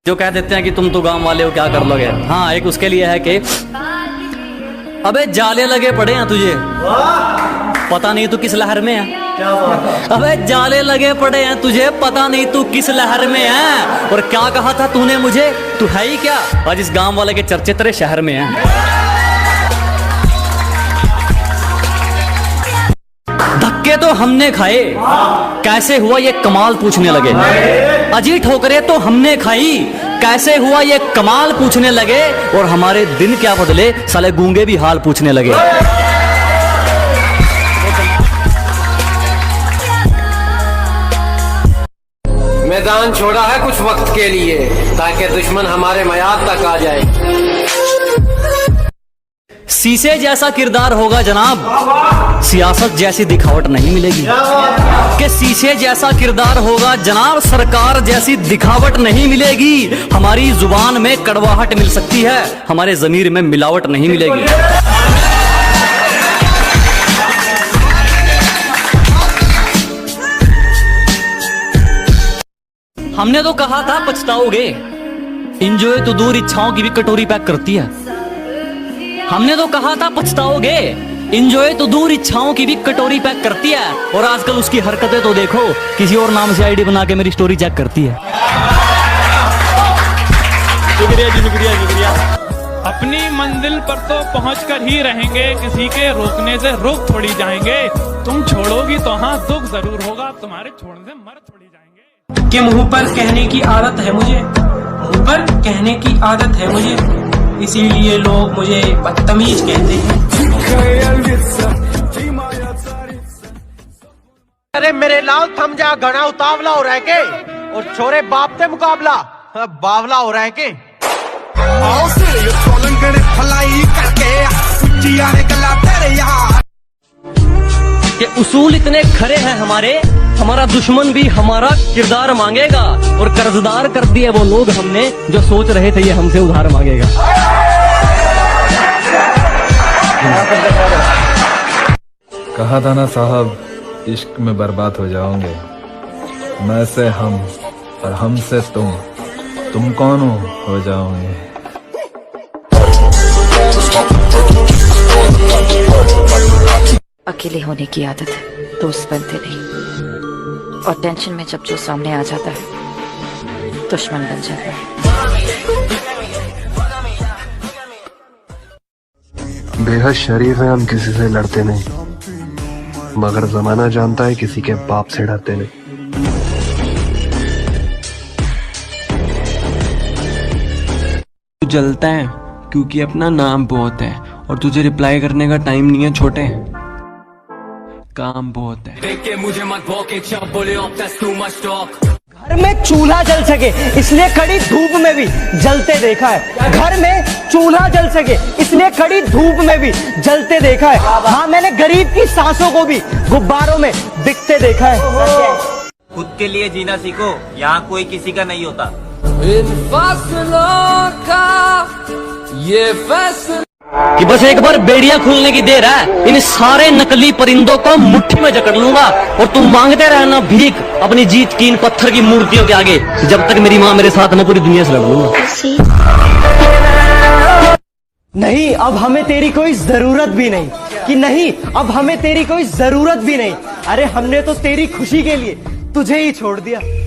जो कह देते हैं कि तुम तो गांव वाले हो क्या कर लोगे। हाँ, एक उसके लिए है कि अबे जाले लगे पड़े हैं तुझे, पता नहीं तू किस लहर में है। अबे जाले लगे पड़े हैं तुझे, पता नहीं तू किस लहर में है। और क्या कहा था तूने मुझे, तू है ही क्या। आज इस गांव वाले के चर्चे तेरे शहर में हैं। धक्के तो हमने खाए, कैसे हुआ ये कमाल पूछने लगे। अजी ठोकरे तो हमने खाई, कैसे हुआ ये कमाल पूछने लगे। और हमारे दिन क्या बदले, साले गूंगे भी हाल पूछने लगे। मैदान छोड़ा है कुछ वक्त के लिए, ताकि दुश्मन हमारे मयाद तक आ जाए। शीशे जैसा किरदार होगा जनाब, सियासत जैसी दिखावट नहीं मिलेगी। कि शीशे जैसा किरदार होगा जनाब, सरकार जैसी दिखावट नहीं मिलेगी। हमारी जुबान में कड़वाहट मिल सकती है, हमारे जमीर में मिलावट नहीं मिलेगी। हमने तो कहा था पछताओगे, इंजॉय तो दूर इच्छाओं की भी कटोरी पैक करती है। हमने तो कहा था पछताओगे, इंजॉय तो दूर इच्छाओं की भी कटोरी पैक करती है। और आजकल उसकी हरकतें तो देखो, किसी और नाम से आईडी बना के मेरी स्टोरी चेक करती है। शुक्रिया जी, शुक्रिया शुक्रिया। अपनी मंजिल पर तो पहुंचकर ही रहेंगे, किसी के रोकने से रुक थोड़ी जाएंगे। तुम छोड़ोगी तो हाँ दुख जरूर होगा, तुम्हारे छोड़ने से मर थोड़ी जाएंगे। कि मुंह पर कहने की आदत है मुझे, मुंह पर कहने की आदत है मुझे, इसीलिए लोग मुझे बदतमीज कहते हैं। अरे मेरे लाल थम जा, घना उतावला हो रहा है के, और छोरे बाप से मुकाबला बावला हो रहा है के। कि उसूल इतने खरे हैं हमारे, हमारा दुश्मन भी हमारा किरदार मांगेगा। और कर्जदार कर दिए वो लोग हमने, जो सोच रहे थे ये हमसे उधार मांगेगा। कहा था ना साहब, इश्क में बर्बाद हो जाओगे। मैं से हम और हम से तुम कौन हो जाओगे। अकेले होने की आदत है, दोस्त बनते नहीं। और टेंशन में जब जो सामने आ जाता है, दुश्मन बन जाता है। बेहद शरीफ है, हम किसी से लड़ते नहीं, मगर जमाना जानता है किसी के बाप से डरते नहीं। तू जलता है क्योंकि अपना नाम बहुत है, और तुझे रिप्लाई करने का टाइम नहीं है छोटे, काम बहुत है। घर में चूल्हा जल सके इसलिए कड़ी धूप में भी जलते देखा है। घर में चूल्हा जल सके इसलिए कड़ी धूप में भी जलते देखा है। हाँ, मैंने गरीब की सांसों को भी गुब्बारों में बिकते देखा है। खुद के लिए जीना सीखो, यहाँ कोई किसी का नहीं होता। इन फासलों का ये फैसला कि बस एक बार बेड़ियां खुलने की देर है, इन सारे नकली परिंदों को मुट्ठी में जकड़ लूंगा। और तुम मांगते रहना भीख अपनी जीत की इन पत्थर की मूर्तियों के आगे। जब तक मेरी माँ मेरे साथ, मैं पूरी दुनिया से लड़ लूंगा। नहीं, अब हमें तेरी कोई जरूरत भी नहीं। कि नहीं, अब हमें तेरी कोई जरूरत भी नहीं। अरे हमने तो तेरी खुशी के लिए तुझे ही छोड़ दिया।